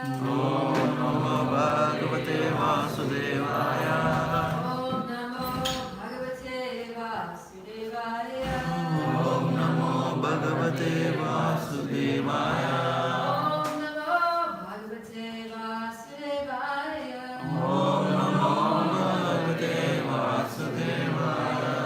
Om Namo Bhagavate Vasudevaya. Om Namo Bhagavate Vasudevaya. Om Namo Bhagavate Vasudevaya. Om Namo Bhagavate Vasudevaya. Om Namo Bhagavate Vasudevaya.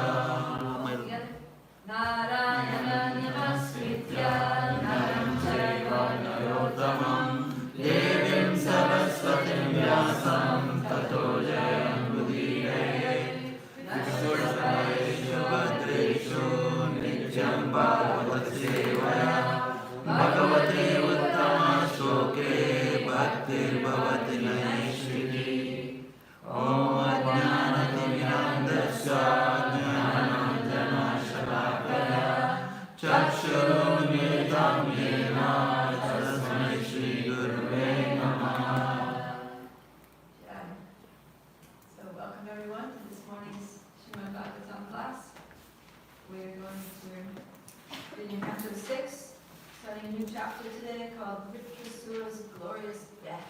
Narayana Namaskritya Naram Chaiva Narottamam Devim Saraswatim Vyasam Tato Jayamudire Vishwasvaishu Bhadreshu Nityam Bhagavata Sevaya Bhagavate Uttama Shloke Bhaktir Bhavati Naishvini Om Ajnanatimirandasya Jnananjana Shalakaya Chakshurunmilitam Yena Tasmai Shri Gurave Namaha. So welcome everyone to this morning's Srimad Bhagavatam class. We're going to begin chapter 6, starting a new chapter today called Vritrasura's Glorious Death.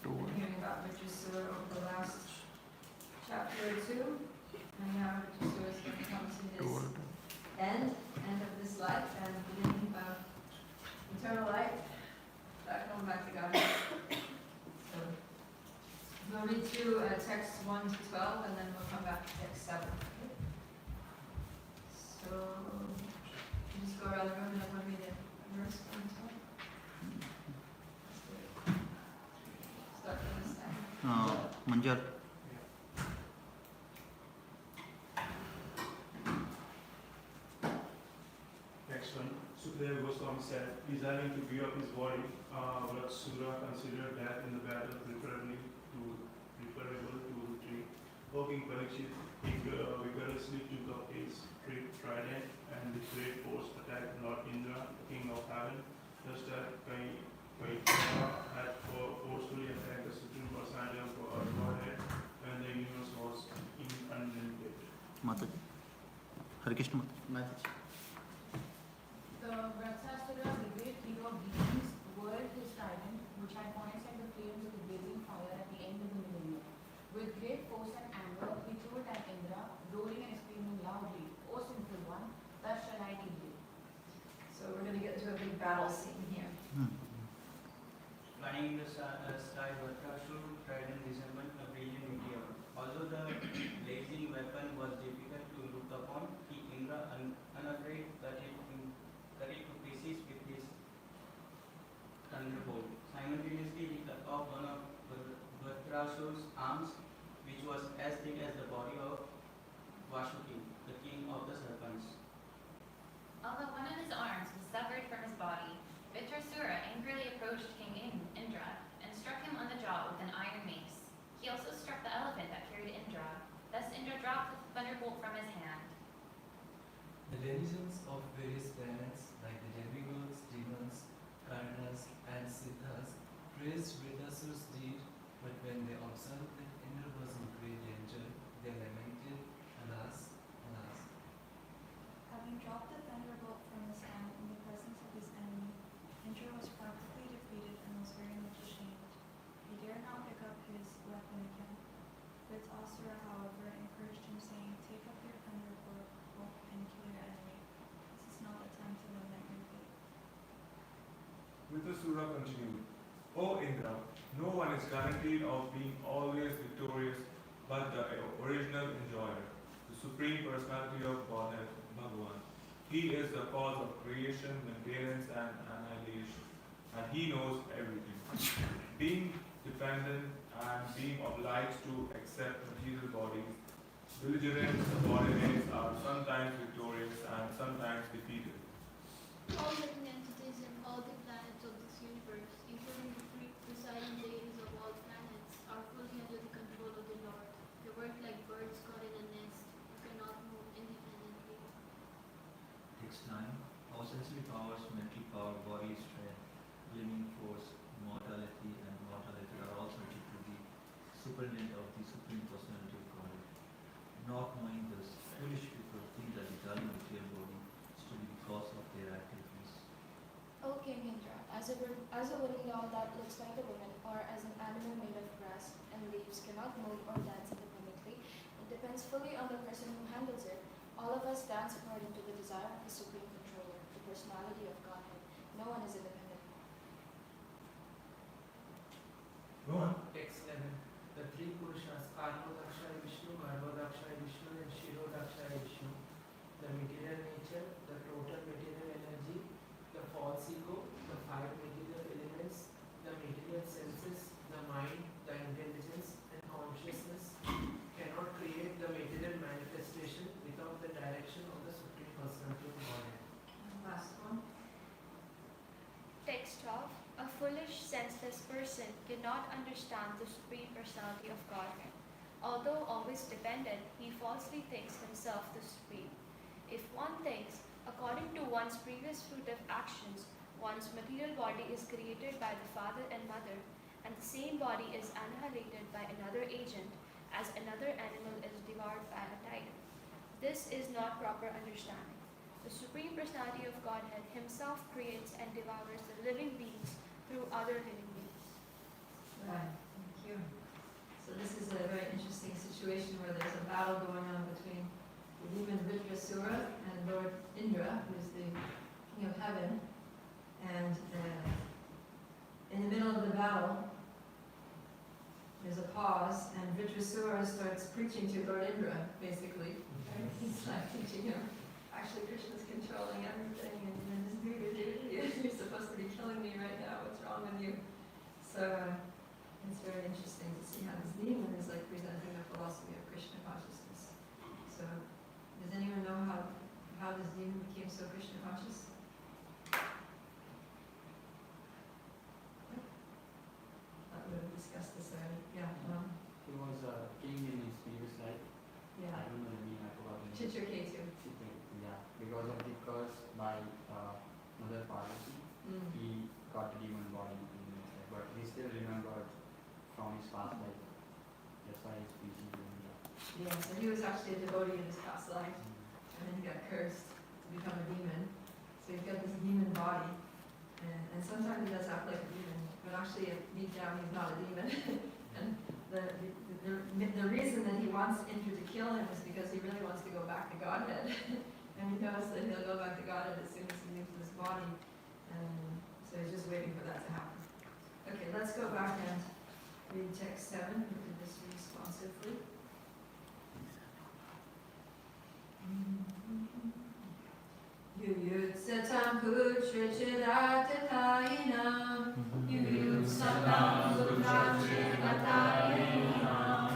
We've been hearing about Vritrasura over the last chapter or two, and now Vritrasura is going to come to his end of this life and beginning of eternal life, going back to God. So we'll read through texts 1 to 12, and then we'll come back to text 7. Okay? So you just go around the room and everyone read a verse 1 to 12. Start from this time. Manjal. Next one. Sukadeva Goswami said, desiring to give up his body, Vritrasura considered death in the battle preferable to retreat. O King Parikshit, he vigorously took up his trident and with great force attacked Lord Indra, king of heaven, just as Kaitara had forcefully attacked the supreme personality of Godhead when the universe was unlimited. Mataji. Hare Krishna Mataji. The Vritrasura, the great hero of beings, whirled his trident, which had points like the flames of a blazing fire at the end of the millennium. With great force and anger, he threw it at Indra, roaring and exclaiming loudly, "O sinful one, thus shall I kill you." So we're going to get into a big battle scene here. Flying in the sky, Vritrasura trident resembled a brilliant meteor. Although the blazing weapon was difficult to look upon, Indra, unafraid, cut it to pieces with his thunderbolt. Simultaneously, he cut off one of Vritrasura's arms, which was as thick as the body of Vasuki, the king of the serpents. Although one of his arms was severed from his body, Vritrasura angrily approached King Indra and struck him on the jaw with an iron mace. He also struck the elephant that carried Indra. Thus Indra dropped the thunderbolt from his hand. The denizens of various planets, like the demigods, demons, Karnas, and Siddhas, praised Vritrasura's deed, but when they observed that Indra was in great danger, they lamented, "Alas, alas." Having dropped the thunderbolt from his hand in the presence of his enemy, Indra was practically defeated and was very much ashamed. He dared not pick up his weapon again. Vritrasura, however, encouraged him, saying, "Take up your thunderbolt and kill your enemy. This is not the time to lament your fate." Vritrasura continued, "O Indra, no one is guaranteed of being always victorious but the original enjoyer, the Supreme Personality of Godhead, Bhagavan. He is the cause of creation, maintenance and annihilation, and he knows everything. Being dependent and being obliged to accept material bodies, belligerent subordinates are sometimes victorious and sometimes defeated. All living entities in all the planets of this universe, including the presiding deities of all planets, are fully under the control of the Lord. They work like birds caught in a nest, who cannot move independently. Takes time. Our sensory powers, mental power, body strength, living force, mortality and mortality are all subject to the superintendent of the Supreme Personality of God. Not knowing this, foolish people think that the dull material body is to be the cause of their activities. O King Indra, as As a wooden doll that looks like a woman, or as an animal made of grass and leaves cannot move or dance independently, it depends fully on the person who handles it. All of us dance according to the desire of the Supreme Controller, the personality of Godhead. No one is independent. Go on. Text 11. The three Purushas, Atmadakshaya Vishnu, Garbhodakshaya Vishnu, and Shirodakshaya Vishnu. The material nature, the total material energy, the false ego, the five material elements, the material senses, the mind, the intelligence, and consciousness cannot create the material manifestation without the direction of the Supreme Personality of Godhead. Last one. Text 12. A foolish, senseless person cannot understand the Supreme Personality of Godhead. Although always dependent, he falsely thinks himself the Supreme. If one thinks, according to one's previous fruit of actions, one's material body is created by the father and mother, and the same body is annihilated by another agent, as another animal is devoured by a tiger. This is not proper understanding. The Supreme Personality of Godhead himself creates and devours the living beings through other living beings. Right, thank you. So this is a very interesting situation where there's a battle going on between the demon Vitrasura and Lord Indra, who is the king of heaven. And in the middle of the battle, there's a pause, and Vitrasura starts preaching to Lord Indra, basically. Right? He's like teaching him, actually Krishna's controlling everything, and you're supposed to be killing me right now, what's wrong with you? So it's very interesting to see how this demon is like presenting the philosophy of Krishna consciousness. So does anyone know how this demon became so Krishna conscious? Thought we would have discussed this already. Yeah, He was a king in his previous life. I yeah. don't know the name, I forgot the name. Chitraketu. Yeah, because of the curse by Mother Parvati, he got the demon body in his life, but he still remembered from his past life. That's why he's preaching to India. Yeah, so he was actually a devotee in his past life, and then he got cursed to become a demon. So he's got this demon body, and sometimes he does act like a demon, but actually deep down he's not a demon. And the reason that he wants Indra to kill him is because he really wants to go back to Godhead. And he knows that he'll go back to Godhead as soon as he leaves this body. And so he's just waiting for that to happen. Okay, let's go back and read text 7. We did this responsively. Yuyutsatam putra chiratatainam Yuyutsatam putra chiratatainam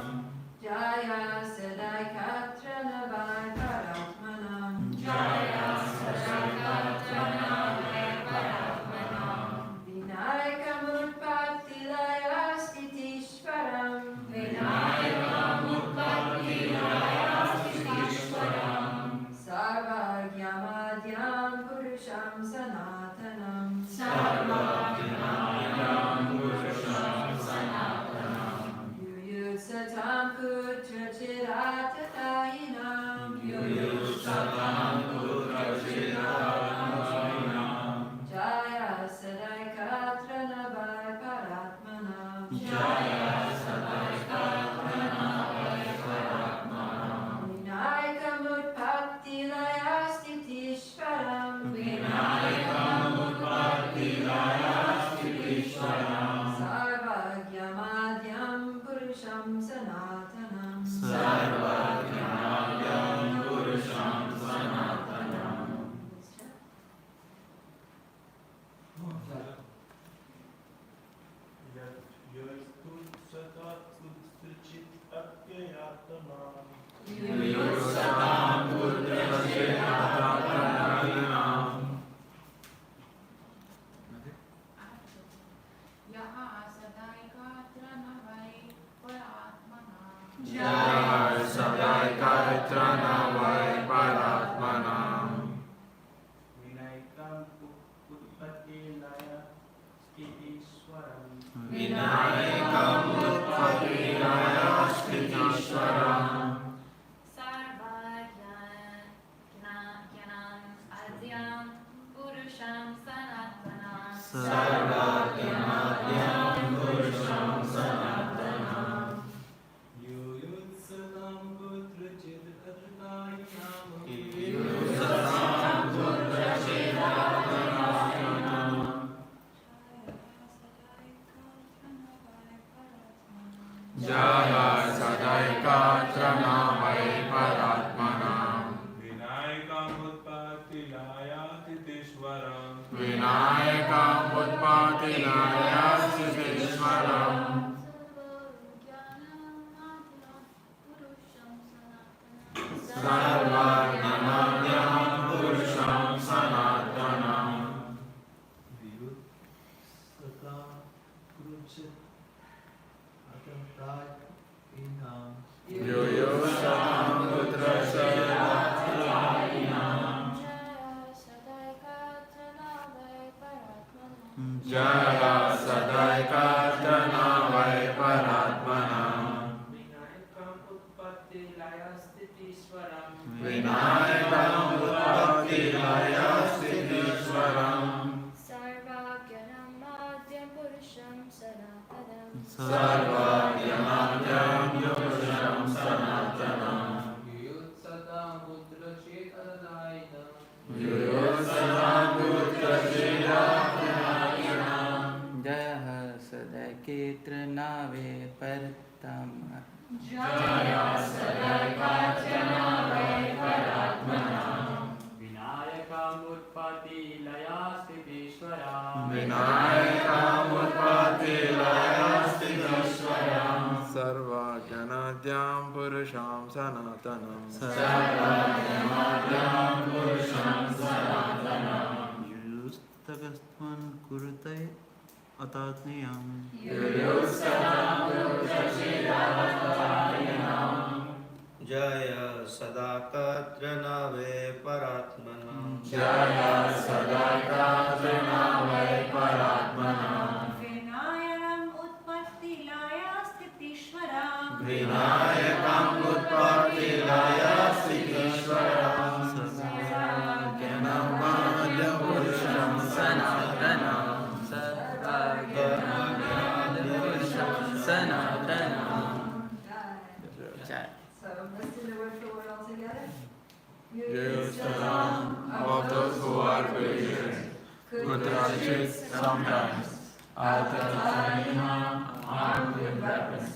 Jaya sadai katra navai paratmanam Jaya sadai katra navai paratmanam Vinaykamutpattilaya stitishvaram Vinaykamutpattilaya stitishvaram Sarvagyamadhyam purusham sanatanam Sarvagyamadhyam purusham sanatanam Yuyutsatam putra chiratatainam Yuyutsatam putra chiratatainam Jaya sadai katra navai paratmanam Jaya sadai katra navai paratmanam Vinaykamutpattilaya stitishvaram Vinaykamutpattilaya stitishvaram Sarvagyamadhyam purusham sanatanam Sarvagyamadhyam purusham sanatanam. Yuyutsatam putra chiratatainam Yaha sadaika tranavai paratmana. Jaya sadai katra navai paratmanam Vinayakam Utpattilaya Stitishwaram Vinaykamutpattilaya stitishvaram Sarvagyanam Adyam Purusham Sanatanam Sarva Jaya Sadaikatra Vai Paratmanam Vinayakam Utpatti Layatitishwaram Vinayakam Utpattilaya Siddhishwaram Sarvajnanam Purusham Sanatanam Viyut Sata Kuruchit Atamtat Inam Yoyosatam Putrasya Jaya Sadaikatra Vai Paratmanam Vinayakam Utpatti Laya Stitishwaram Vinayakam Utpattilaya Siddhishwaram Sarvagyanam Madhyam Purusham Sanatanam Sarvajnanam Purusham Sanatanam Yutsata Putra Chetadayana Yoyosatam Putrasya Jaya Sadaiketra Nave Paratama Jaya Sadaikatra Vai Paratmanam Vinayakam Utpatti Laya Stitishwaram Vinayakam Utpattilaya Siddhishwaram Sarvajnanadyam Purusham Sanatanam Sarvajnanadyam Purusham Sanatanam Yustagastvan Kurutai Atatniyam Yoyosatam Putrasya Jaya Sadakatra Nave Paratmanam Jaya Sadaikatra Vai Paratmanam Vinayakam Utpattilaya Stitishwaram Vinayakam Utpattilaya Siddhishwaram Sarvajnanam Purusham Sanatanam Sarvagyanam Sanatanam Jaya. So let's do the word for word all together. Yustam of those who are patient, Kudrachit sometimes, Atatanima armed with weapons,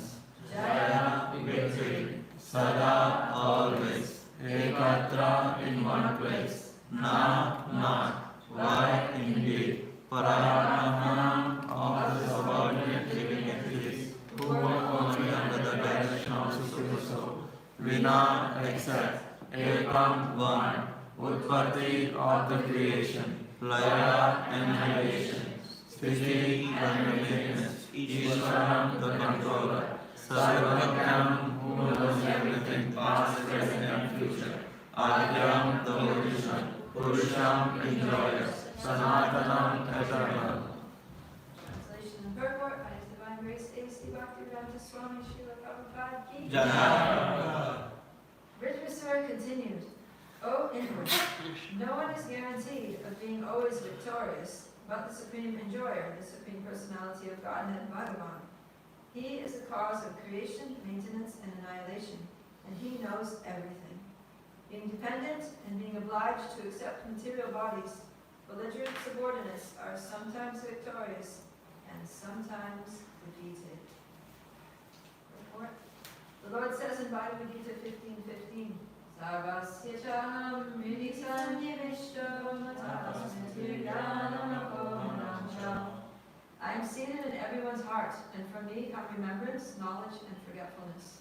Jaya victory, Sada always, Ekatra in one place, Na not, why indeed, Paratmanam of the subordinate living entities, who work only under the direction of Supreme Soul, Vina except, Ekam one, Utpatti of the creation, Laya annihilation, Sthiti maintenance, Ishwaram the controller, Sarvagam who knows everything past, present and future, Adyam the origin, Purusham enjoyer, Sanatanam eternal. Translation and purport by His Divine Grace A.C. Bhaktivedanta Swami Srila Prabhupada Ki. Jaya. Ritvisura continued, O inward, no one is guaranteed of being always victorious, but the Supreme Enjoyer, the Supreme Personality of Godhead, Bhagavan. He is the cause of creation, maintenance, and annihilation, and He knows everything. Being dependent and being obliged to accept material bodies, belligerent subordinates are sometimes victorious and sometimes defeated. Report. The Lord says in Bhagavad Gita 15:15, Sarvasya cham mritam nivishto matasmitiryanam cha. I am seated in everyone's heart, and from me come remembrance, knowledge, and forgetfulness.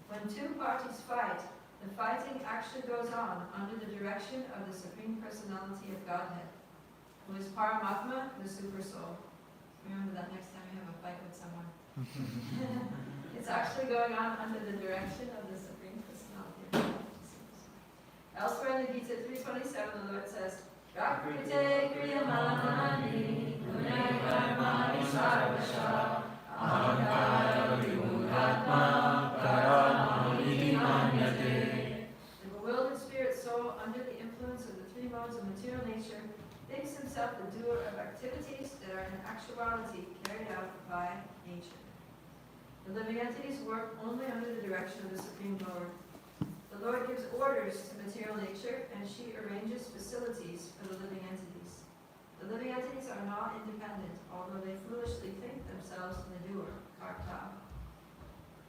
When two parties fight, the fighting actually goes on under the direction of the Supreme Personality of Godhead, who is Paramatma, the Super Soul. Remember that next time you have a fight with someone. It's actually going on under the direction of the Supreme Personality of God. Elsewhere in the Gita 3:27, the Lord says, Prakrite kriyamani gunai karmani sarvasha ahankara vimudhatma karamani manyate. The bewildered spirit soul, under the influence of the three modes of material nature, thinks himself the doer of activities that are in actuality carried out by nature. The living entities work only under the direction of the Supreme Lord. The Lord gives orders to material nature, and she arranges facilities for the living entities. The living entities are not independent, although they foolishly think themselves the doer, karta.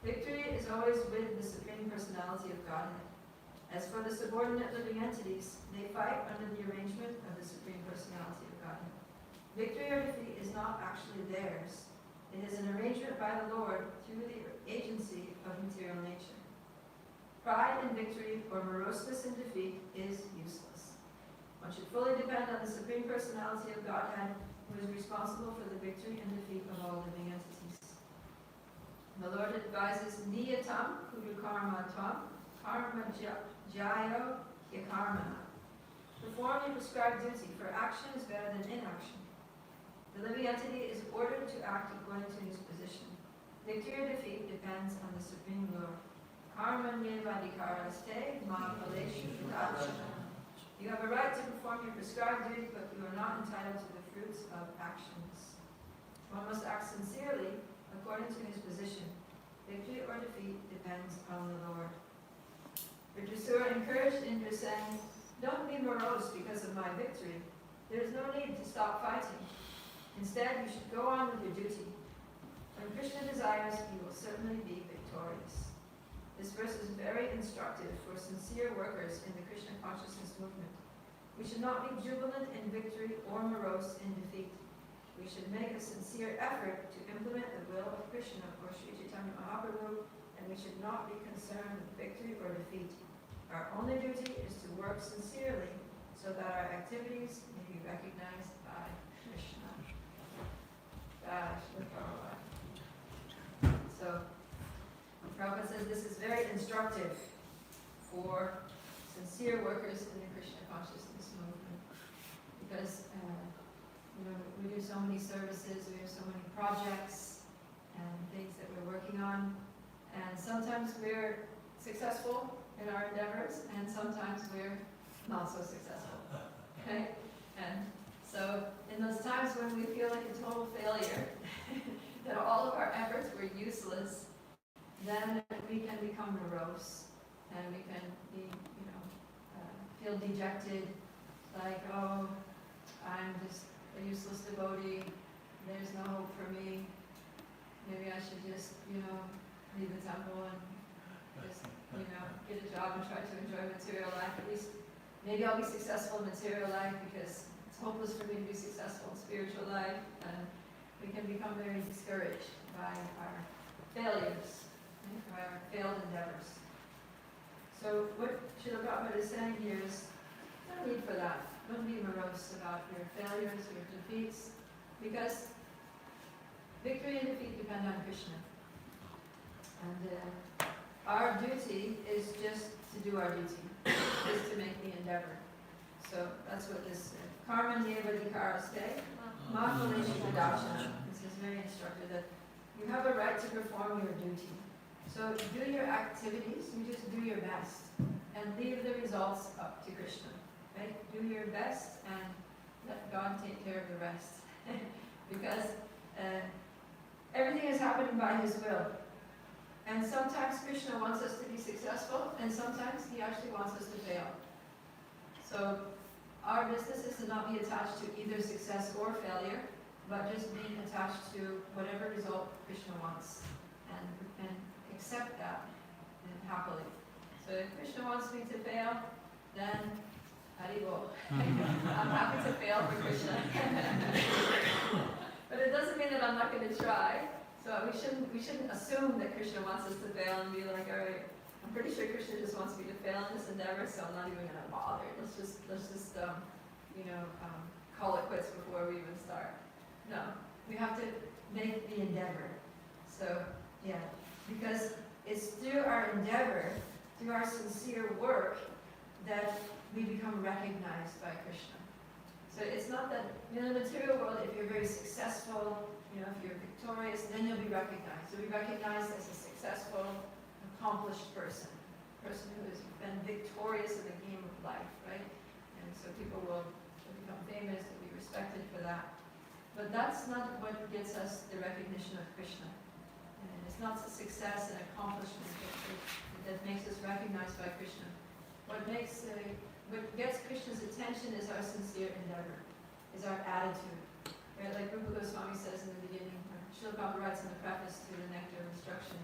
Victory is always with the Supreme Personality of Godhead. As for the subordinate living entities, they fight under the arrangement of the Supreme Personality of Godhead. Victory or defeat is not actually theirs. It is an arrangement by the Lord through the agency of material nature. Pride in victory or moroseness in defeat is useless. One should fully depend on the Supreme Personality of Godhead, who is responsible for the victory and defeat of all living entities. The Lord advises Niyatam Kudu Karma Tvam Karma Jayo Yakarmana. Perform your prescribed duty, for action is better than inaction. The living entity is ordered to act according to his position. Victory or defeat depends on the Supreme Lord. Karma Nirvadikaraste Ma Paleshu Dachana. You have a right to perform your prescribed duty, but you are not entitled to the fruits of actions. One must act sincerely according to his position. Victory or defeat depends on the Lord. Vajrasura encouraged Indra, saying, "Don't be morose because of my victory. There is no need to stop fighting. Instead, you should go on with your duty. When Krishna desires, he will certainly be victorious." This verse is very instructive for sincere workers in the Krishna consciousness movement. We should not be jubilant in victory or morose in defeat. We should make a sincere effort to implement the will of Krishna or Sri Chaitanya Mahaprabhu, and we should not be concerned with victory or defeat. Our only duty is to work sincerely so that our activities may be recognized by Krishna. So, Prabhupada says this is very instructive for sincere workers in the Krishna consciousness movement, because we do so many services, we have so many projects and things that we're working on, and sometimes we're successful in our endeavors, and sometimes we're not so successful. Okay? And so in those times when we feel like a total failure, that all of our efforts were useless, then we can become morose, and we can be, feel dejected, like, oh, I'm just a useless devotee, there's no hope for me, maybe I should just, leave the temple and just, get a job and try to enjoy material life. At least, maybe I'll be successful in material life because it's hopeless for me to be successful in spiritual life, and we can become very discouraged by our failures, by our failed endeavors. So what Srila Prabhupada is saying here is, no need for that. Don't be morose about your failures, your defeats, because victory and defeat depend on Krishna. And our duty is just to do our duty, is to make the endeavor. So that's what this Karma Nirvadikaraste Mahaleshu Pradachana. This is very instructive, that you have a right to perform your duty. So do your activities, you just do your best, and leave the results up to Krishna. Right? Do your best and let God take care of the rest. Because everything is happening by His will. And sometimes Krishna wants us to be successful, and sometimes He actually wants us to fail. So our business is to not be attached to either success or failure, but just being attached to whatever result Krishna wants, and accept that happily. So if Krishna wants me to fail, then Haribol. I'm happy to fail for Krishna. But it doesn't mean that I'm not going to try. So we shouldn't assume that Krishna wants us to fail and be like, all right, I'm pretty sure Krishna just wants me to fail in this endeavor, so I'm not even going to bother. Let's just call it quits before we even start. No, we have to make the endeavor. So yeah, because it's through our endeavor, through our sincere work, that we become recognized by Krishna. So it's not that, in the material world, if you're very successful, if you're victorious, then you'll be recognized. You'll be recognized as a successful, accomplished person who has been victorious in the game of life, right? And so people will become famous and be respected for that. But that's not what gets us the recognition of Krishna. And it's not the success and accomplishment that makes us recognized by Krishna. What gets Krishna's attention is our sincere endeavor, is our attitude. Right? Like Rupa Goswami says in the beginning, Srila Prabhupada writes in the preface to the Nectar of Instruction,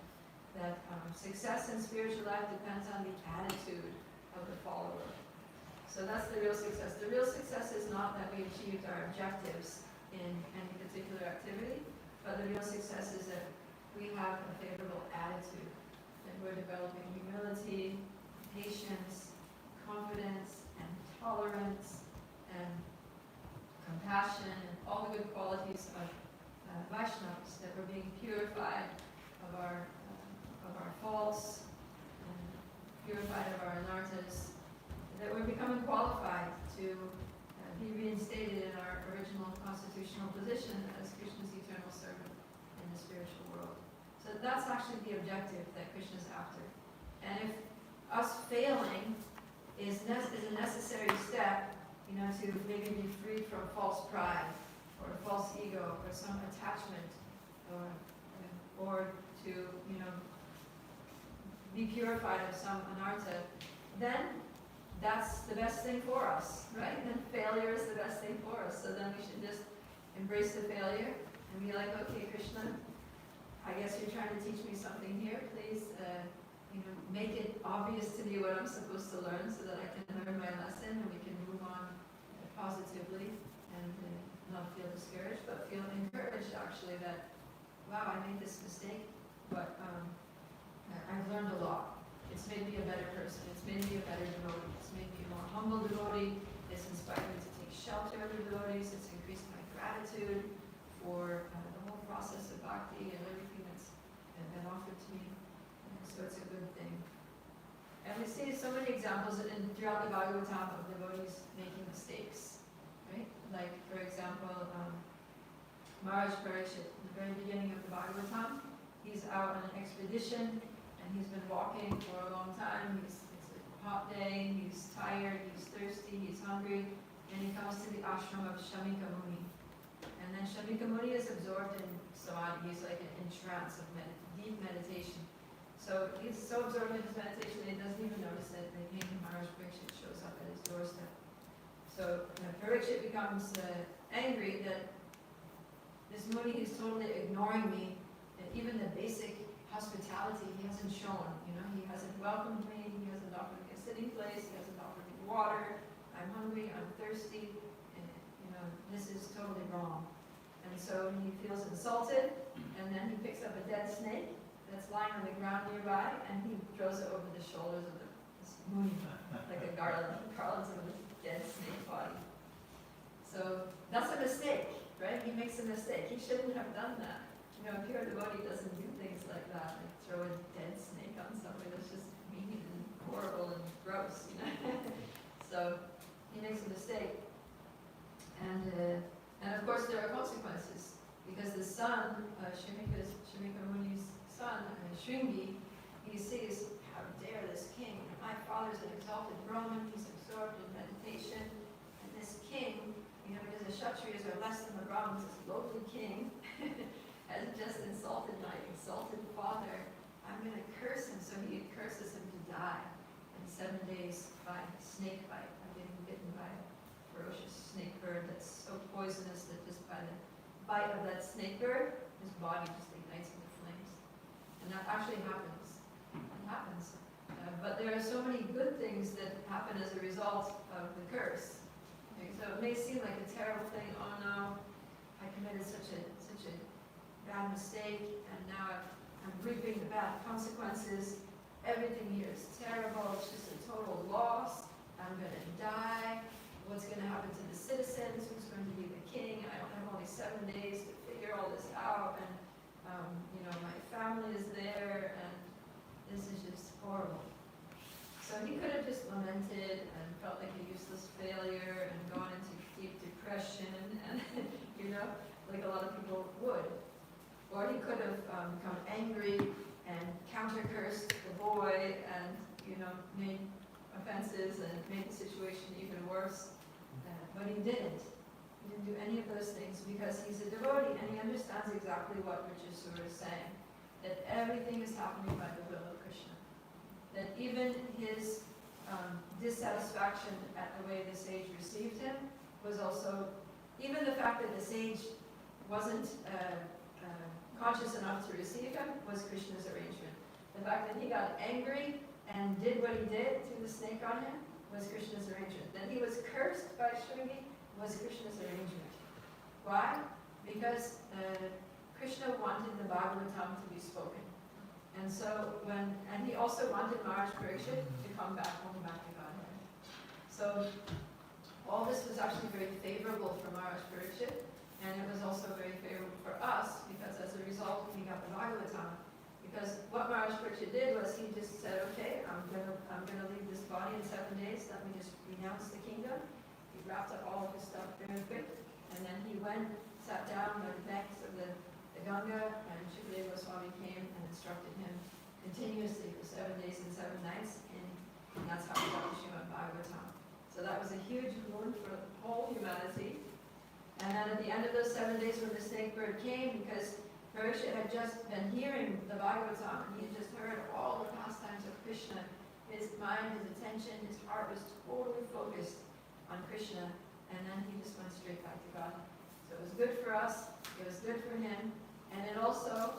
that success in spiritual life depends on the attitude of the follower. So that's the real success. The real success is not that we achieved our objectives in any particular activity, but the real success is that we have a favorable attitude, that we're developing humility, patience, confidence, and tolerance, and compassion, and all the good qualities of Vaishnavas, that we're being purified of our faults, and purified of our anarthas, that we're becoming qualified to be reinstated in our original constitutional position as Krishna's eternal servant in the spiritual world. So that's actually the objective that Krishna's after. And if us failing is a necessary step, to maybe be freed from false pride or false ego or some attachment, or to be purified of some anartha, then that's the best thing for us, right? Then failure is the best thing for us. So then we should just embrace the failure and be like, okay, Krishna, I guess you're trying to teach me something here. Please, make it obvious to me what I'm supposed to learn so that I can learn my lesson and we can move on positively and not feel discouraged, but feel encouraged actually that, wow, I made this mistake, but I've learned a lot. It's made me a better person. It's made me a better devotee. It's made me a more humble devotee. It's inspired me to take shelter of the devotees. It's increased my gratitude for the whole process of bhakti and everything that's been offered to me. And so it's a good thing. And we see so many examples throughout the Bhagavatam of devotees making mistakes, right? Like, for example, Maharaj Parikshit, in the very beginning of the Bhagavatam, he's out on an expedition, and he's been walking for a long time. It's a hot day, he's tired, he's thirsty, he's hungry, and he comes to the ashram of Shamika Muni. And then Shamika Muni is absorbed in samadhi. He's like in trance of deep meditation. So he's so absorbed in his meditation that he doesn't even notice it. The king Maharaj Parikshit shows up at his doorstep. So Parikshit becomes angry that this Muni is totally ignoring me, and even the basic hospitality he hasn't shown. He hasn't welcomed me, he hasn't offered me a sitting place, he hasn't offered me water. I'm hungry, I'm thirsty, and this is totally wrong. And so he feels insulted, and then he picks up a dead snake that's lying on the ground nearby, and he throws it over the shoulders of this Muni, like a garland. He garlands of a dead snake body. So that's a mistake, right? He makes a mistake. He shouldn't have done that. A pure devotee doesn't do things like that, like throw a dead snake on somebody. That's just mean and horrible and gross, So he makes a mistake. And of course there are consequences, because the son, Shamika Muni's son, Shringi, he sees, how dare this king? My father's an exalted Brahmin, he's absorbed in meditation, and this king, because the Kshatriyas are less than the Brahmins, this lowly king, has just insulted my exalted father. I'm going to curse him. So he curses him to die in 7 days by snake bite, by getting bitten by a ferocious snake bird that's so poisonous that just by the bite of that snake bird, his body just ignites into flames. And that actually happens. It happens. But there are so many good things that happen as a result of the curse. Okay, so it may seem like a terrible thing. Oh no, I committed such a bad mistake, and now I'm reaping the bad consequences. Everything here is terrible. It's just a total loss. I'm going to die. What's going to happen to the citizens? Who's going to be the king? I don't have only 7 days to figure all this out, and my family is there, and this is just horrible. So he could have just lamented and felt like a useless failure and gone into deep depression, and like a lot of people would. Or he could have become angry and counter-cursed the boy and, made offenses and made the situation even worse. But he didn't. He didn't do any of those things because he's a devotee and he understands exactly what Richard Sura is saying. That everything is happening by the will of Krishna. That even his dissatisfaction at the way the sage received him was also, even the fact that the sage wasn't conscious enough to receive him was Krishna's arrangement. The fact that he got angry and did what he did, threw the snake on him, was Krishna's arrangement. That he was cursed by Shringi was Krishna's arrangement. Why? Because Krishna wanted the Bhagavatam to be spoken. And so and he also wanted Maharaj Parikshit to come back home, back to Godhead. So all this was actually very favorable for Maharaj Parikshit, and it was also very favorable for us, because as a result we got the Bhagavatam. Because what Maharaj Parikshit did was he just said, okay, I'm gonna leave this body in 7 days, let me just renounce the kingdom. He wrapped up all of his stuff very quick, and then he went, sat down on the banks of the Ganga, and Shukadeva Goswami came and instructed him continuously for 7 days and 7 nights, and that's how we got the Srimad Bhagavatam. So that was a huge boon for the whole humanity. And then at the end of those 7 days when the snake bird came, because Parikshit had just been hearing the Bhagavatam, and he had just heard all the pastimes of Krishna, his mind, his attention, his heart was totally focused on Krishna, and then he just went straight back to God. So it was good for us, it was good for him, and it also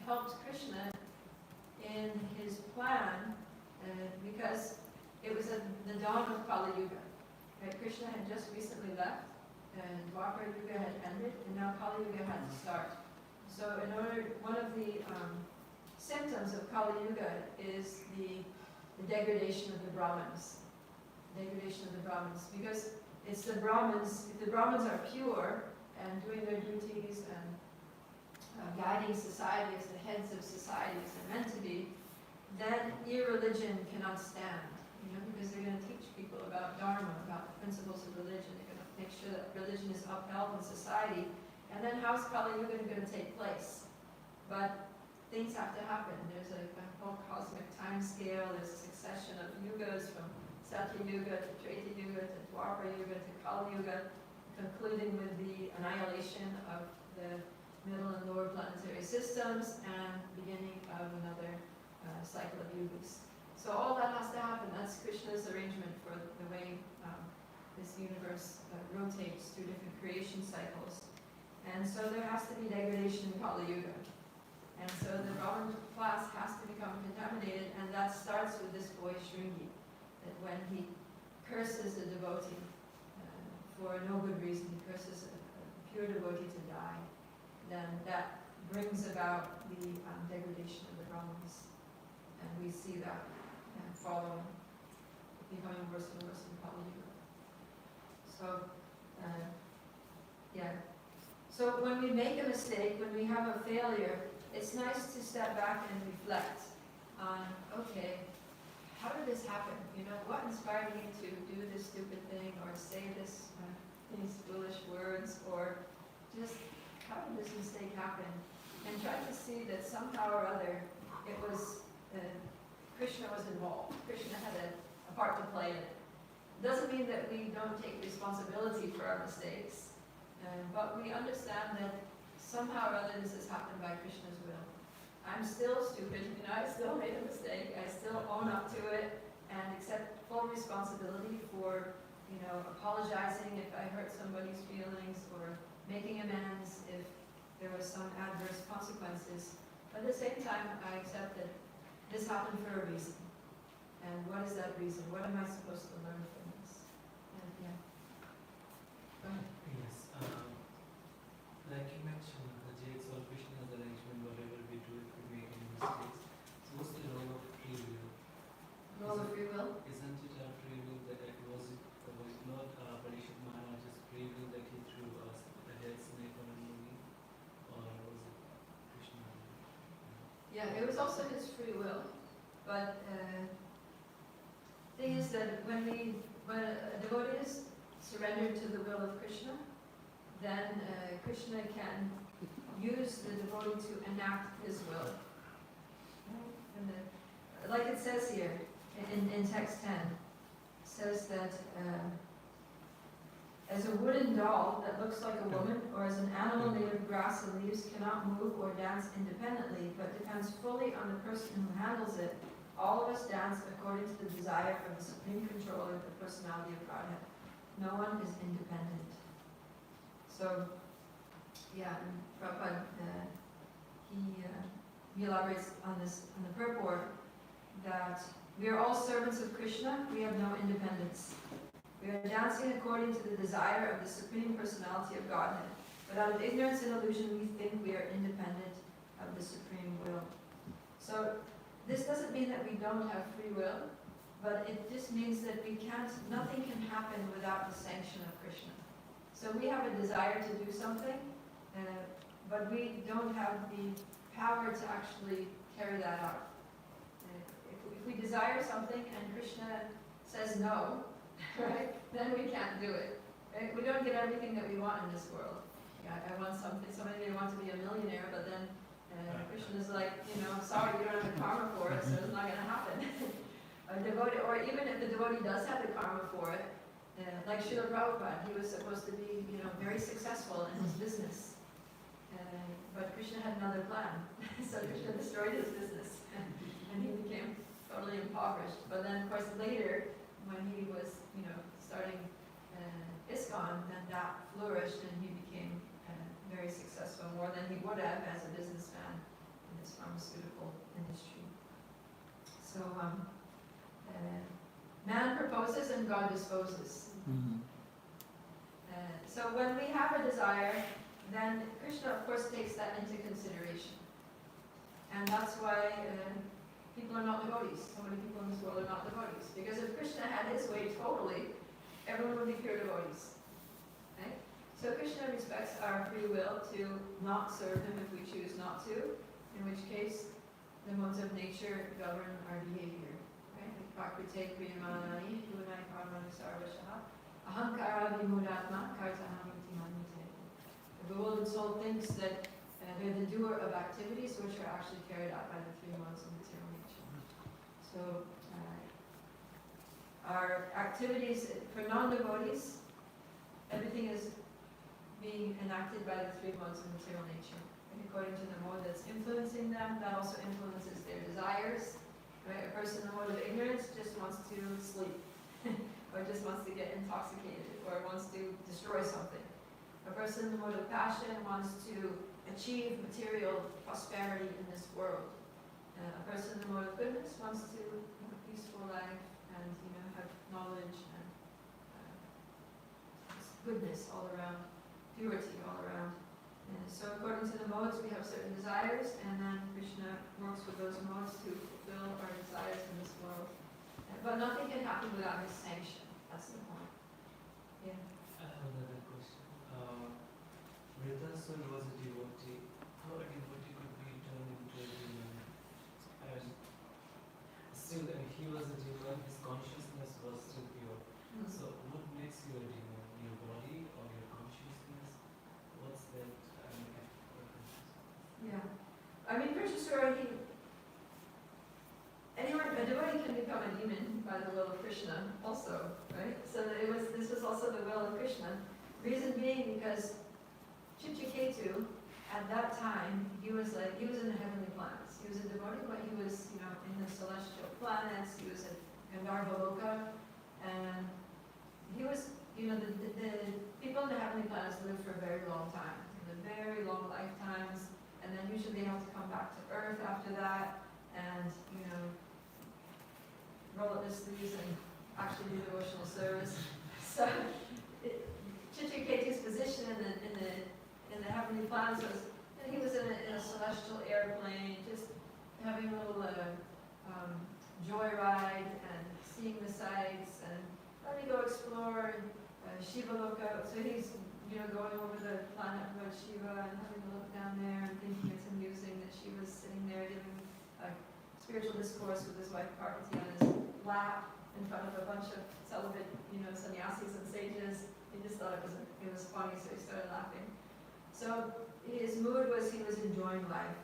helped Krishna in his plan, because it was at the dawn of Kali Yuga. Right? Krishna had just recently left, and Dwapara Yuga had ended, and now Kali Yuga had to start. So one of the symptoms of Kali Yuga is the degradation of the Brahmins. Degradation of the Brahmins, because it's the Brahmins, if the Brahmins are pure and doing their duties and guiding society as the heads of society as they're meant to be, then irreligion cannot stand, because they're going to teach people about Dharma, about the principles of religion. They're going to make sure that religion is upheld in society. And then how's Kali Yuga going to take place? But things have to happen. There's a whole cosmic time scale. There's a succession of yugas from Satya Yuga to Treta Yuga to Dwapara Yuga to Kali Yuga, concluding with the annihilation of the middle and lower planetary systems and beginning of another cycle of yugas. So all that has to happen. That's Krishna's arrangement for the way this universe rotates through different creation cycles. And so there has to be degradation in Kali Yuga. And so the Brahman class has to become contaminated, and that starts with this boy Shringi. That when he curses a devotee for no good reason, he curses a pure devotee to die, then that brings about the degradation of the Brahmins. And we see that following, becoming worse and worse in Kali Yuga. So, yeah. So when we make a mistake, when we have a failure, it's nice to step back and reflect on, okay, how did this happen? What inspired me to do this stupid thing, or say these foolish words, or just how did this mistake happen? And try to see that somehow or other it was Krishna was involved. Krishna had a part to play in it. It doesn't mean that we don't take responsibility for our mistakes, but we understand that somehow or other this has happened by Krishna's will. I'm still stupid, I still made a mistake, I still own up to it and accept full responsibility for, apologizing if I hurt somebody's feelings, or making amends if there was some adverse consequences. But at the same time, I accept that this happened for a reason. And what is that reason? What am I supposed to learn from this? And yeah. Go ahead. Yes. Like you mentioned, it's all Krishna's arrangement, whatever we do, if we make any mistakes. So what's the role of free will? Role of free will? Isn't it our free will that it was not Parikshit Maharaj's free will that he threw us a dead snake on a movie? Or was it Krishna? Yeah, it was also his free will. But thing is that when a devotee is surrendered to the will of Krishna, then Krishna can use the devotee to enact his will. And like it says here in text 10, it says that as a wooden doll that looks like a woman, or as an animal made of grass and leaves cannot move or dance independently, but depends fully on the person who handles it, all of us dance according to the desire of the Supreme Controller, the personality of Godhead. No one is independent. So, yeah, Prabhupada, he elaborates on this in the purport that we are all servants of Krishna, we have no independence. We are dancing according to the desire of the Supreme Personality of Godhead, but out of ignorance and illusion we think we are independent of the Supreme Will. So this doesn't mean that we don't have free will, but it just means that nothing can happen without the sanction of Krishna. So we have a desire to do something, but we don't have the power to actually carry that out. If we desire something and Krishna says no, right, then we can't do it. Right? We don't get everything that we want in this world. Yeah, I want something, somebody may want to be a millionaire, but then Krishna is like, sorry, you don't have the karma for it, so it's not going to happen. A devotee, or even if the devotee does have the karma for it, like Srila Prabhupada, he was supposed to be, very successful in his business. But Krishna had another plan. So Krishna destroyed his business and he became totally impoverished. But then, of course, later, when he was, starting ISKCON, then that flourished and he became very successful, more than he would have as a businessman in this pharmaceutical industry. So, man proposes and God disposes. So when we have a desire, then Krishna, of course, takes that into consideration. And that's why people are not devotees. So many people in this world are not devotees. Because if Krishna had his way totally, everyone would be pure devotees. Okay? So Krishna respects our free will to not serve him if we choose not to, in which case the modes of nature govern our behavior. Right? Prakrite kriyamanani gunai karmani sarvashaha ahankara vimudatma kartahamiti manite. The bewildered soul thinks that they're the doer of activities which are actually carried out by the three modes of material nature. So our activities for non-devotees, everything is being enacted by the three modes of material nature. And according to the mode that's influencing them, that also influences their desires. Right? A person in the mode of ignorance just wants to sleep, or just wants to get intoxicated, or wants to destroy something. A person in the mode of passion wants to achieve material prosperity in this world. A person in the mode of goodness wants to have a peaceful life and have knowledge and goodness all around, purity all around. And so according to the modes, we have certain desires, and then Krishna works with those modes to fulfill our desires in this world. But nothing can happen without his sanction. That's the point. Yeah. I have another question. Vritasura was a devotee. How a devotee could be turned into a demon? Still, he was a demon, his consciousness was still pure. So what makes you a demon? Your body or your consciousness? What's that? Yeah. I mean, Vritasura, a devotee can become a demon by the will of Krishna also, right? So this was also the will of Krishna. Reason being because Chitraketu, at that time, he was in the heavenly planets. He was a devotee, but he was, in the celestial planets. He was at Gandharva Loka, and he was, the people in the heavenly planets live for a very long time, very long lifetimes, and then usually they have to come back to Earth after that, and roll up their sleeves and actually do devotional service. So Chitraketu's position in the heavenly planets was, he was in a celestial airplane, just having a little joyride and seeing the sights, and let me go explore Shiva Loka. So he's going over the planet of Shiva and having a look down there and thinking it's amusing that Shiva's sitting there giving a spiritual discourse with his wife Parvati on his lap in front of a bunch of celibate, sannyasis and sages. He just thought it was funny, so he started laughing. So his mood was he was enjoying life.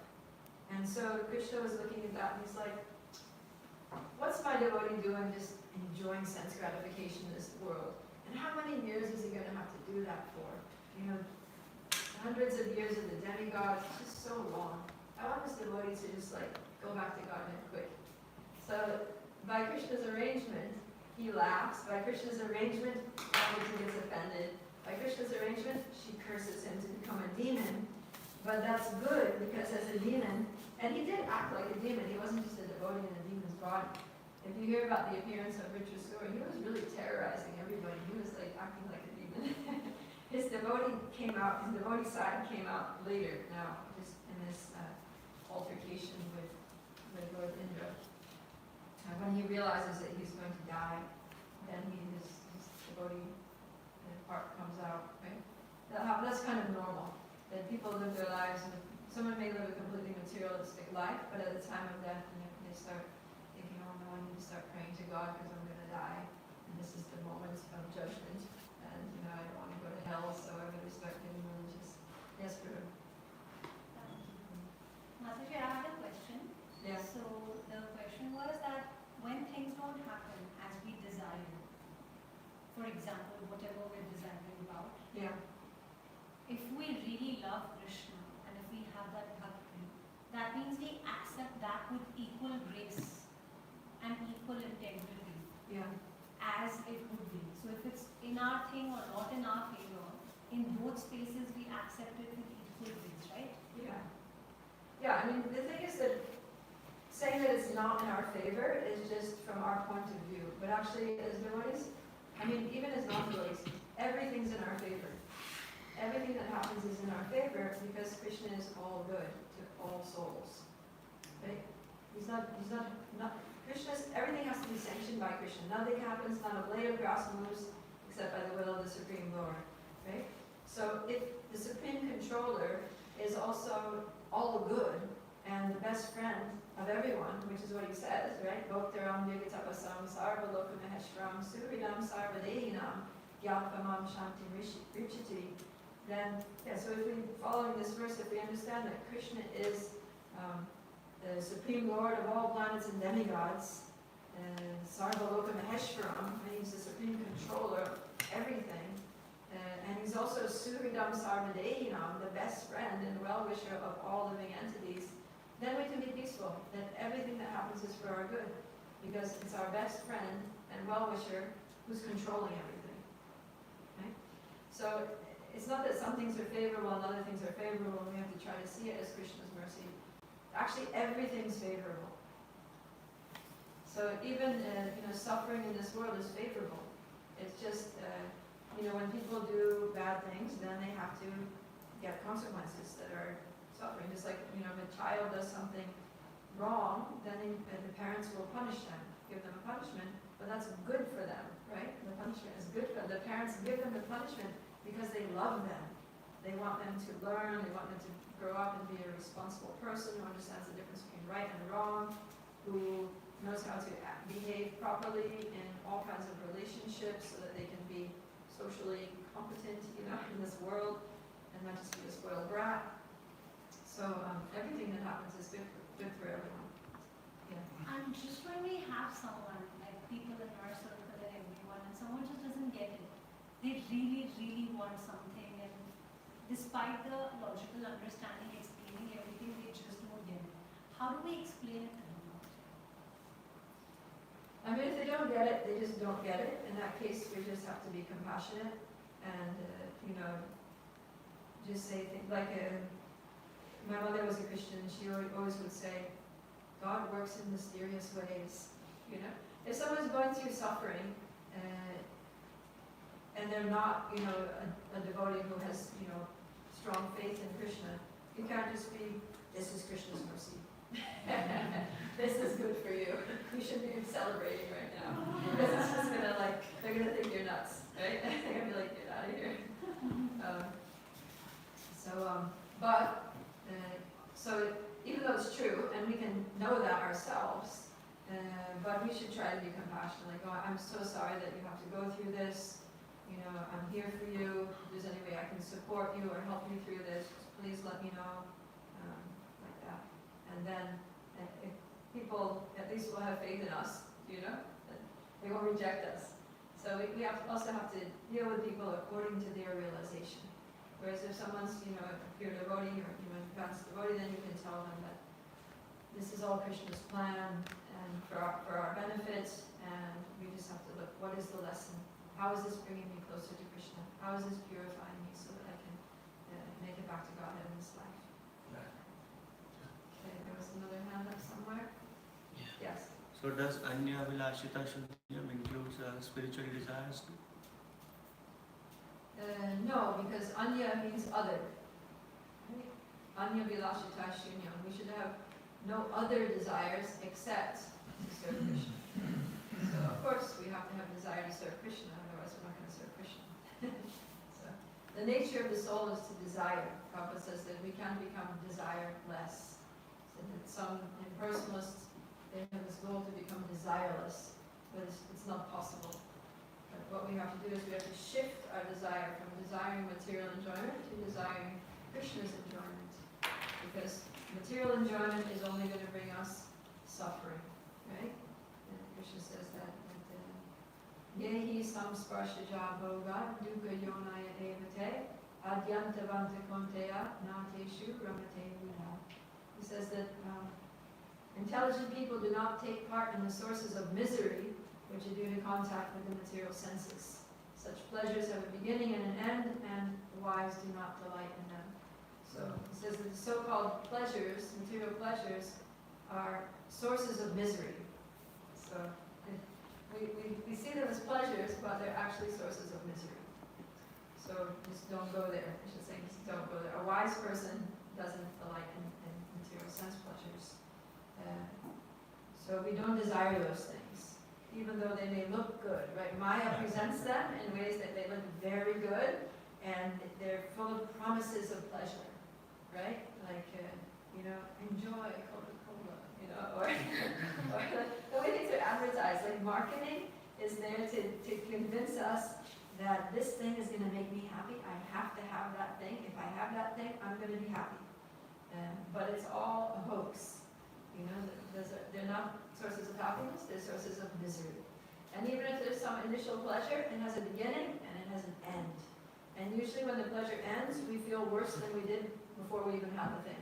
And so Krishna was looking at that and he's like, what's my devotee doing just enjoying sense gratification in this world? And how many years is he going to have to do that for? Hundreds of years of the demigods, it's just so long. I want this devotee to just go back to Godhead quick. So by Krishna's arrangement, he laughs. By Krishna's arrangement, Parvati gets offended. By Krishna's arrangement, she curses him to become a demon. But that's good because as a demon, and he did act like a demon, he wasn't just a devotee in a demon's body. If you hear about the appearance of Richard Stewart, he was really terrorizing everybody. He was like acting like a demon. His devotee side came out later now, just in this altercation with Lord Indra. And when he realizes that he's going to die, then his devotee part comes out, right? That's kind of normal. That people live their lives, and someone may live a completely materialistic life, but at the time of death, they start thinking, oh no, I need to start praying to God because I'm going to die, and this is the moment of judgment, and I don't want to go to hell, so I better start getting religious. Yes, Priya. Mataji, I had a question. Yeah. So the question was that when things don't happen as we desire, for example, whatever we're desiring about, Yeah. if we really love Krishna and if we have that bhakti, that means we accept that with equal grace and equal integrity. Yeah. As it would be. So if it's in our thing or not in our favor, in both spaces we accept it with equal grace, right? Yeah. Yeah, I mean, the thing is that saying that it's not in our favor is just from our point of view. But actually, as devotees, I mean, even as non-devotees, everything's in our favor. Everything that happens is in our favor because Krishna is all good to all souls. Right? Everything has to be sanctioned by Krishna. Nothing happens, not a blade of grass moves, except by the will of the Supreme Lord. Right? So if the Supreme Controller is also all good and the best friend of everyone, which is what he says, right? Bhoktaram Yagatapasam Sarvalokam Suridam Sarvadehinam Gyalpamam Shanti Richati. Then, so if we, following this verse, if we understand that Krishna is the Supreme Lord of all planets and demigods, Sarvaloka Maheshwaram, he's the Supreme Controller of everything, and he's also Suridam Sarvadehinam, the best friend and well-wisher of all living entities, then we can be peaceful, that everything that happens is for our good, because it's our best friend and well-wisher who's controlling everything. Okay? So it's not that some things are favorable and other things are favorable, and we have to try to see it as Krishna's mercy. Actually, everything's favorable. So even suffering in this world is favorable. It's just when people do bad things, then they have to get consequences that are suffering. Just like if a child does something wrong, then the parents will punish them, give them a punishment. But that's good for them, right? The punishment is good for them. The parents give them the punishment because they love them. They want them to learn. They want them to grow up and be a responsible person who understands the difference between right and wrong, who knows how to behave properly in all kinds of relationships so that they can be socially competent, in this world, and not just be a spoiled brat. So everything that happens is good for everyone. Yeah. And just when we have someone, like people in our circle and everyone, and someone just doesn't get it, they really, really want something, and despite the logical understanding, explaining everything, they just don't get it. How do we explain it to them? I mean, if they don't get it, they just don't get it. In that case, we just have to be compassionate and, just say things like, my mother was a Christian, and she always would say, God works in mysterious ways. If someone's going through suffering, and they're not, a devotee who has, strong faith in Krishna, you can't just be, this is Krishna's mercy. This is good for you. You should be celebrating right now. Because it's just they're gonna think you're nuts, right? They're gonna be like, get out of here. So even though it's true, and we can know that ourselves, but we should try to be compassionate. Like, oh, I'm so sorry that you have to go through this. I'm here for you. If there's any way I can support you or help you through this, please let me know. Like that. And then if people at least will have faith in us, that they won't reject us. So we also have to deal with people according to their realization. Whereas if someone's, if you're a devotee or advanced devotee, then you can tell them that this is all Krishna's plan and for our benefit, and we just have to look, what is the lesson? How is this bringing me closer to Krishna? How is this purifying me so that I can make it back to Godhead in this life? So does Anya Vilashita Shunyam includes spiritual desires too? No, because Anya means other. Right? Anya Vilashita Shunyam. We should have no other desires except to serve Krishna. So of course we have to have desire to serve Krishna, otherwise we're not going to serve Krishna. So the nature of the soul is to desire. Prabhupada says that we can become desireless. So that some impersonalists, they have this goal to become desireless, but it's not possible. But what we have to do is we have to shift our desire from desiring material enjoyment to desiring Krishna's enjoyment. Because material enjoyment is only going to bring us suffering, right? And Krishna says that Yehi samsparshaja bhoga dukkha yonaya evate adyantavanta konteya nateshu ramate vina. He says that intelligent people do not take part in the sources of misery which are due to contact with the material senses. Such pleasures have a beginning and an end, and the wise do not delight in them. So he says that the so-called pleasures, material pleasures, are sources of misery. So we see them as pleasures, but they're actually sources of misery. So just don't go there. I should say just don't go there. A wise person doesn't delight in material sense pleasures. So we don't desire those things, even though they may look good, right? Maya presents them in ways that they look very good, and they're full of promises of pleasure, right? Like, enjoy Coca-Cola, or the way things are advertised, like marketing is there to convince us that this thing is going to make me happy. I have to have that thing. If I have that thing, I'm going to be happy. But it's all a hoax. They're not sources of happiness, they're sources of misery. And even if there's some initial pleasure, it has a beginning and it has an end. And usually when the pleasure ends, we feel worse than we did before we even had the thing.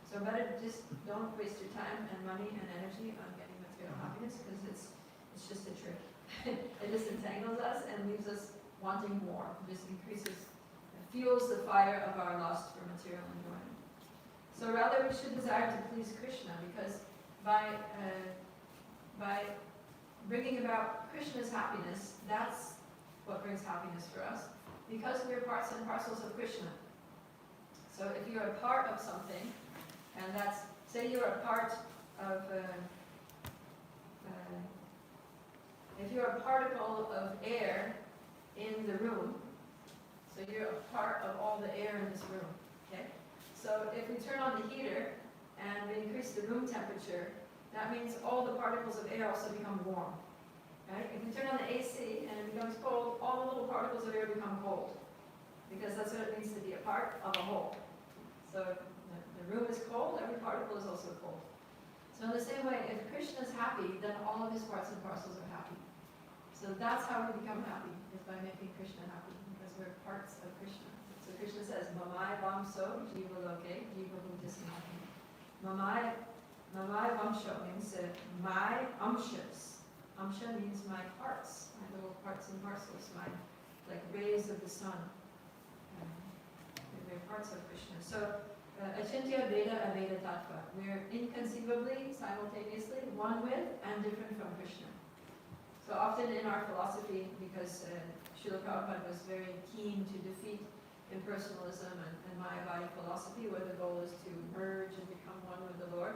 So better just don't waste your time and money and energy on getting material happiness, because it's just a trick. It just entangles us and leaves us wanting more. It just fuels the fire of our lust for material enjoyment. So rather we should desire to please Krishna, because by bringing about Krishna's happiness, that's what brings happiness for us, because we're parts and parcels of Krishna. So if you're a part of something, and say you're a part of, if you're a particle of air in the room, so you're a part of all the air in this room, okay? So if we turn on the heater and we increase the room temperature, that means all the particles of air also become warm, right? If we turn on the AC and it becomes cold, all the little particles of air become cold, because that's what it means to be a part of a whole. So if the room is cold, every particle is also cold. So in the same way, if Krishna is happy, then all of his parts and parcels are happy. So that's how we become happy, is by making Krishna happy, because we're parts of Krishna. So Krishna says, Mamai Vamso Jiva Loke Jiva Bhutismati. Mamai Vamsho means my amshas. Amsha means my parts, my little parts and parcels, like rays of the sun. They're parts of Krishna. So Achintya Veda Aveda Tattva. We're inconceivably, simultaneously, one with and different from Krishna. So often in our philosophy, because Srila Prabhupada was very keen to defeat impersonalism and Mayavadi philosophy, where the goal is to merge and become one with the Lord.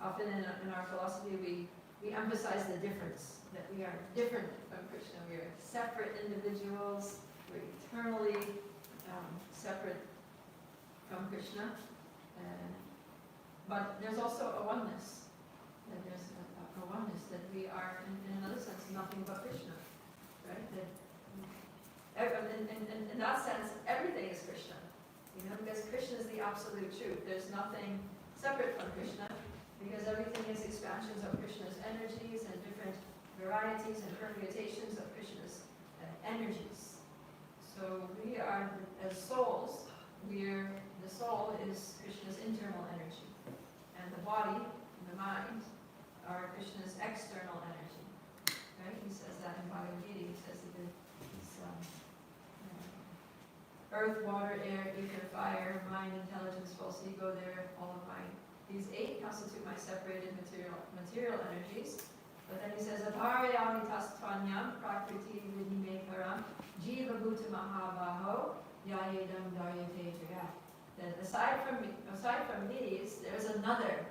Often in our philosophy, we emphasize the difference, that we are different from Krishna. We are separate individuals. We're eternally separate from Krishna. But there's also a oneness. That there's a oneness, that we are, in another sense, nothing but Krishna. Right? In that sense, everything is Krishna. Because Krishna is the absolute truth. There's nothing separate from Krishna, because everything is expansions of Krishna's energies and different varieties and permutations of Krishna's energies. So we are, as souls, the soul is Krishna's internal energy, and the body and the mind are Krishna's external energy. Right? He says that in Bhagavad Gita. He says that earth, water, air, ether, fire, mind, intelligence, false ego, these 8 constitute my separated material energies, But then he says, Aparayami tastvanyam prakriti vinimekaram jiva bhuta mahabaho yayedam daryate jagat. That aside from these, there's another,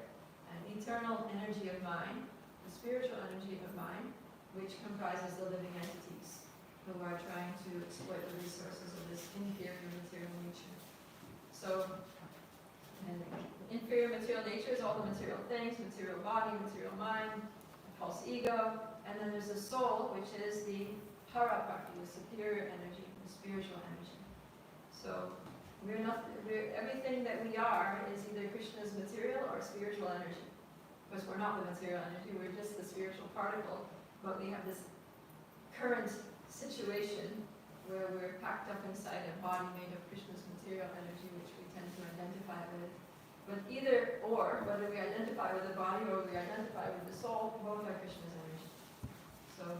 an eternal energy of mind, the spiritual energy of mind, which comprises the living entities who are trying to exploit the resources of this inferior material nature. So, and inferior material nature is all the material things, material body, material mind, false ego, and then there's the soul, which is the paraprati, the superior energy, the spiritual energy. So everything that we are is either Krishna's material or spiritual energy. Of course, we're not the material energy, we're just the spiritual particle, but we have this current situation where we're packed up inside a body made of Krishna's material energy, which we tend to identify with. But either or, whether we identify with the body or we identify with the soul, both are Krishna's energy. So,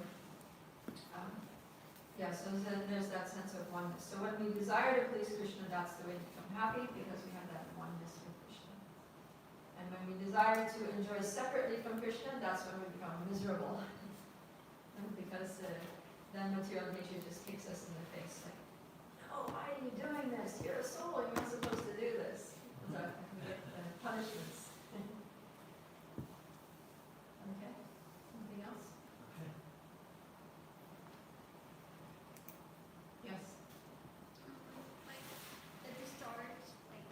so then there's that sense of oneness. So when we desire to please Krishna, that's the way to become happy, because we have that oneness with Krishna. And when we desire to enjoy separately from Krishna, that's when we become miserable. Because then material nature just kicks us in the face, like, no, why are you doing this? You're a soul, you're not supposed to do this. So we get punishments. Okay, something else? Yes. Like at the start, like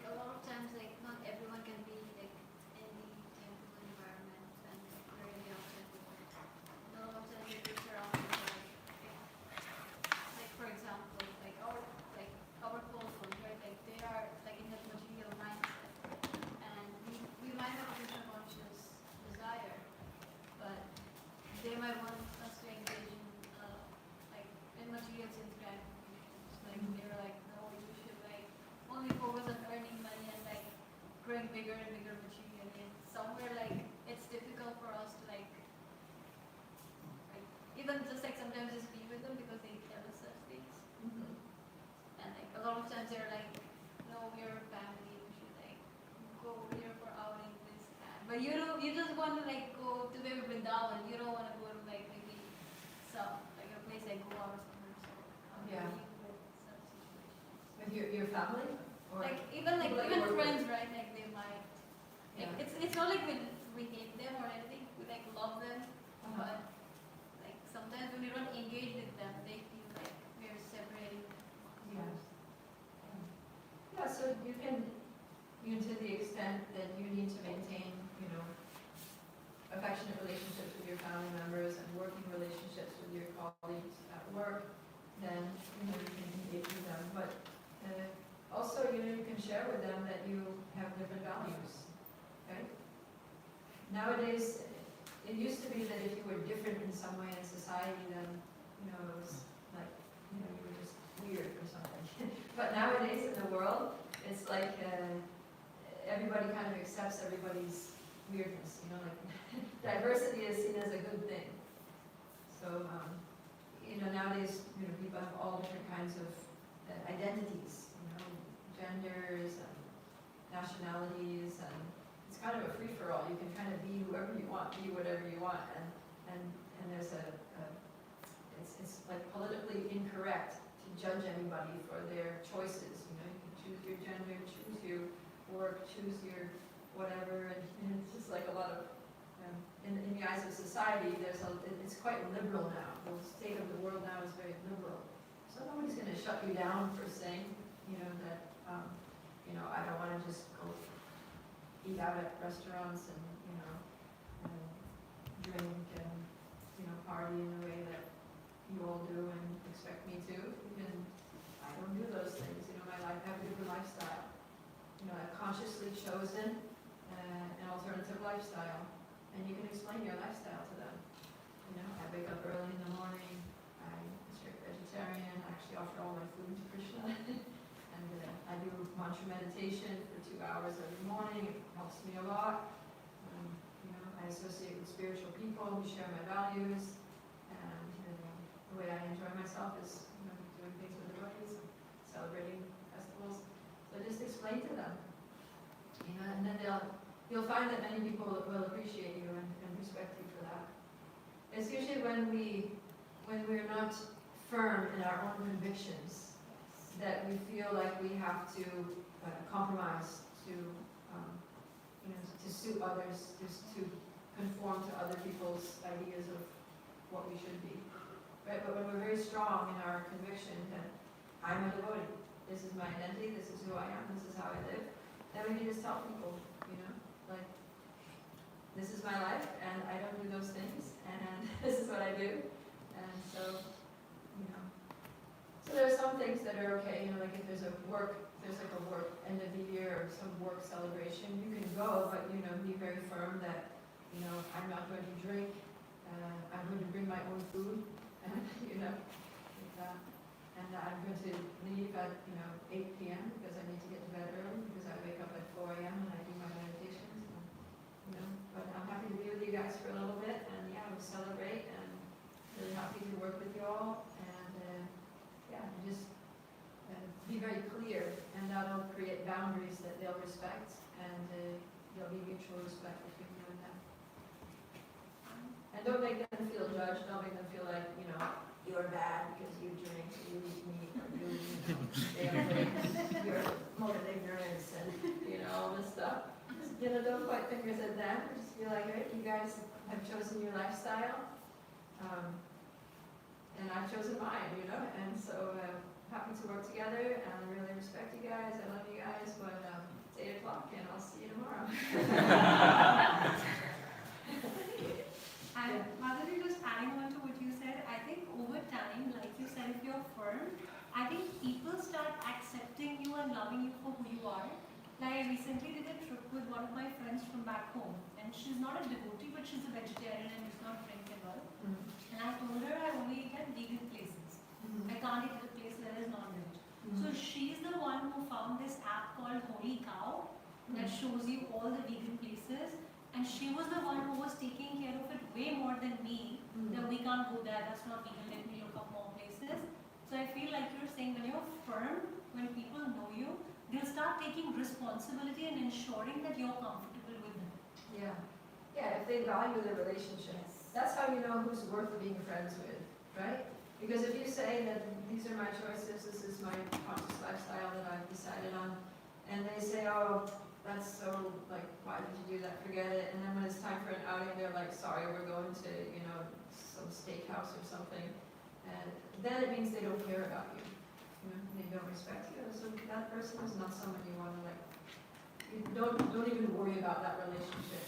a lot of times, like not everyone can be like in the temple environment and we're in the outside world. A lot of times you're surrounded by like for example, like our close ones, right? Like they are like in that material mindset, and we might have a Krishna conscious desire, but they might want us to engage in like in material sense gratifications. Like they're like, no, you should like only focus on earning money and like growing bigger and bigger materially. And somewhere like it's difficult for us to like even just like sometimes just be with them because they tell us such things. And like a lot of times they're like, no, we're a family, we should like go here for outing, this, that. But you just want to like go to maybe Vrindavan, you don't want to go to like maybe some, like a place like Goa or somewhere. So how do you Yeah. deal with such situations? With your family? Or Like even friends, right? Like they might, like, Yeah. it's not like we hate them or anything, we like love them, but like sometimes when we don't engage with them, they feel like we're separating them. Yeah. Yeah, so you can, to the extent that you need to maintain, affectionate relationships with your family members and working relationships with your colleagues at work, then, you can engage with them. But also, you can share with them that you have different values, right? Nowadays, it used to be that if you were different in some way in society, then, it was like, you were just weird or something. But nowadays in the world, it's like everybody kind of accepts everybody's weirdness, like diversity is seen as a good thing. So, nowadays, people have all different kinds of identities, genders and nationalities, and it's kind of a free-for-all. You can kind of be whoever you want, be whatever you want, and there's it's like politically incorrect to judge anybody for their choices. You can choose your gender, choose your work, choose your whatever, and it's just like a lot of, in the eyes of society, it's quite liberal now. The state of the world now is very liberal. So nobody's going to shut you down for saying, that, I don't want to just go eat out at restaurants and, drink and, party in the way that you all do and expect me to. I don't do those things. I have a different lifestyle. I've consciously chosen an alternative lifestyle, and you can explain your lifestyle to them. I wake up early in the morning. I'm a strict vegetarian. I actually offer all my food to Krishna, and I do mantra meditation for 2 hours every morning. It helps me a lot. I associate with spiritual people who share my values, and the way I enjoy myself is doing things with the buddies, celebrating festivals. So just explain to them, and then you'll find that many people will appreciate you and respect you for that. It's usually when we're not firm in our own convictions that we feel like we have to compromise to suit others, just to conform to other people's ideas of what we should be. Right? But when we're very strong in our conviction that I'm a devotee, this is my identity, this is who I am, this is how I live, then we can just tell people, like, this is my life, and I don't do those things, and this is what I do, and so, So there are some things that are okay, like if there's like a work end of the year or some work celebration, you can go, but be very firm that, I'm not going to drink, I'm going to bring my own food, and and I'm going to leave at 8 p.m. because I need to get to bed early because I wake up at 4 a.m. and I do my meditations. But I'm happy to be with you guys for a little bit, and we'll celebrate, and really happy to work with you all, and just be very clear, and that'll create boundaries that they'll respect, and there'll be mutual respect between you and them. And don't make them feel judged. Don't make them feel like you're bad because you drink, or you eat meat, or you stay up late. You're moral ignorance, and all this stuff. Just, don't point fingers at them. Just be like, right, you guys have chosen your lifestyle, and I've chosen mine. And so happy to work together, and I really respect you guys. I love you guys. But it's 8 o'clock, and I'll see you tomorrow. And Madhuri, just adding on to what you said, I think over time, like you said, if you're firm, I think people start accepting you and loving you for who you are. Like I recently did a trip with one of my friends from back home, and she's not a devotee, but she's a vegetarian and does not drink at all. And I told her I only eat at vegan places. I can't eat at a place that is non-veg. So she's the one who found this app called Holy Cow that shows you all the vegan places. And she was the one who was taking care of it way more than me. That we can't go there, that's not vegan, let me look up more places. So I feel like you're saying when you're firm, when people know you, they'll start taking responsibility and ensuring that you're comfortable with them. Yeah, if they value the relationship. That's how you know who's worth being friends with, right? Because if you say that these are my choices, this is my conscious lifestyle that I've decided on, and they say, oh, that's so, why did you do that? Forget it. And then when it's time for an outing, they're like, sorry, we're going to, some steakhouse or something. And then it means they don't care about you. They don't respect you. So that person is not someone you want to, you don't even worry about that relationship,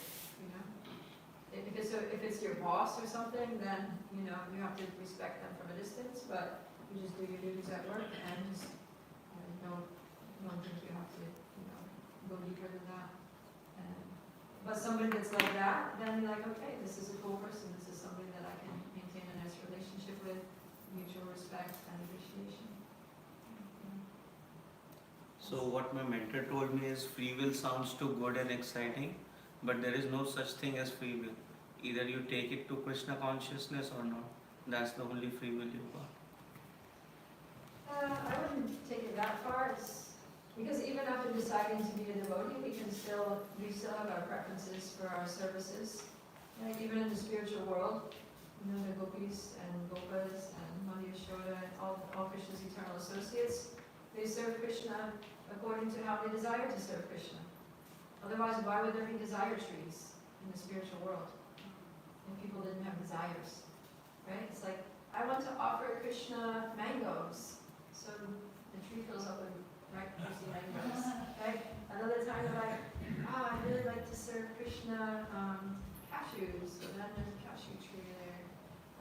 If it's your boss or something, then, you have to respect them from a distance, but you just do your duties at work and just don't think you have to, go deeper than that. But somebody that's like that, then you're like, okay, this is a cool person. This is somebody that I can maintain a nice relationship with, mutual respect and appreciation. So what my mentor told me is free will sounds too good and exciting, but there is no such thing as free will. Either you take it to Krishna consciousness or not. That's the only free will you got. I wouldn't take it that far. Because even after deciding to be a devotee, we still have our preferences for our services. Right? Even in the spiritual world, the gopis and gopas and Mani Yashoda and all Krishna's eternal associates, they serve Krishna according to how they desire to serve Krishna. Otherwise, why would there be desire trees in the spiritual world if people didn't have desires? Right? It's like, I want to offer Krishna mangoes, so the tree fills up with juicy mangoes. Right? Another time they're like, I'd really like to serve Krishna cashews, so then there's a cashew tree there.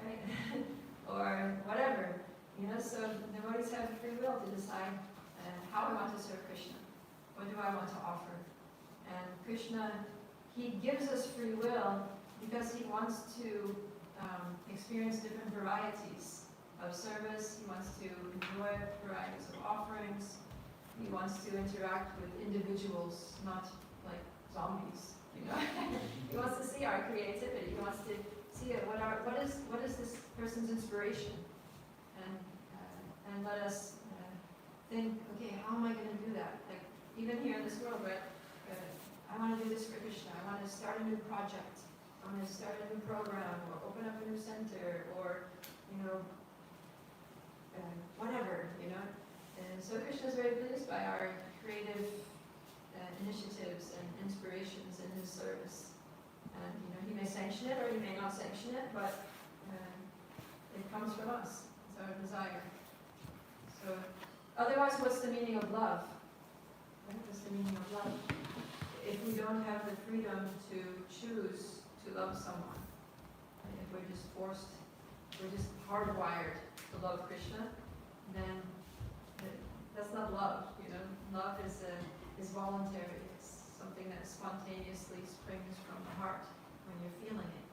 Right? Or whatever. So devotees have free will to decide how I want to serve Krishna. What do I want to offer? And Krishna, he gives us free will because he wants to experience different varieties of service. He wants to enjoy varieties of offerings. He wants to interact with individuals, not like zombies. He wants to see our creativity. He wants to see what is this person's inspiration, and let us think. Okay, how am I going to do that? Like even here in this world, right? I want to do this for Krishna. I want to start a new project. I want to start a new program, or open up a new center, or, whatever, And so Krishna is very pleased by our creative initiatives and inspirations in his service. And, he may sanction it or he may not sanction it, but it comes from us. It's our desire. So, otherwise, what's the meaning of love? What's the meaning of love? If we don't have the freedom to choose to love someone, if we're just forced, we're just hardwired to love Krishna, then that's not love. Love is voluntary. It's something that spontaneously springs from the heart when you're feeling it.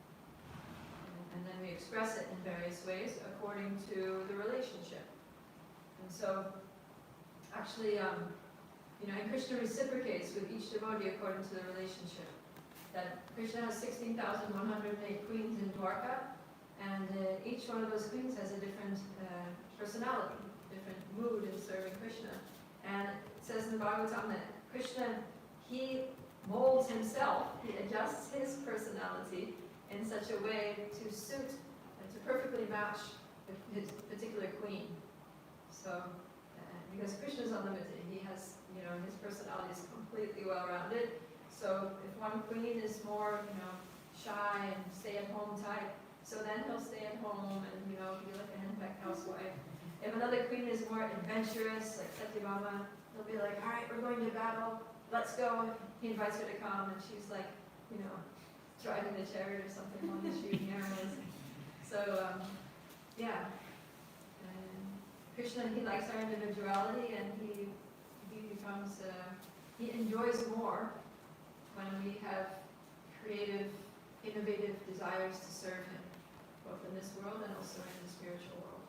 And then we express it in various ways according to the relationship. And so, actually, and Krishna reciprocates with each devotee according to the relationship. That Krishna has 16,108 queens in Dwarka, and each one of those queens has a different personality, different mood in serving Krishna. And it says in the Bhagavatam that Krishna, he molds himself, he adjusts his personality in such a way to suit and to perfectly match his particular queen. So, because Krishna is unlimited, he has, his personality is completely well-rounded. So if one queen is more, shy and stay-at-home type, so then he'll stay at home and, be like a henpecked housewife. If another queen is more adventurous, like Satyabhama, he'll be like, all right, we're going to battle, let's go. He invites her to come, and she's like, driving the chariot or something while he's shooting arrows. So, yeah. And Krishna, he likes our individuality, and he becomes, he enjoys more when we have creative, innovative desires to serve him, both in this world and also in the spiritual world.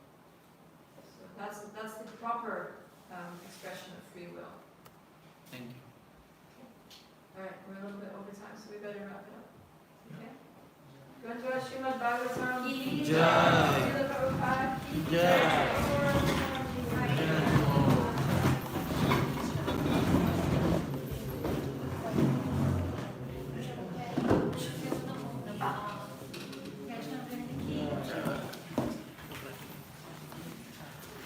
So that's the proper expression of free will. Thank you. All right, we're a little bit over time, so we better wrap it up. Okay? Go into our Srimad Bhagavatam. Jai. Srila Prabhupada. Jai.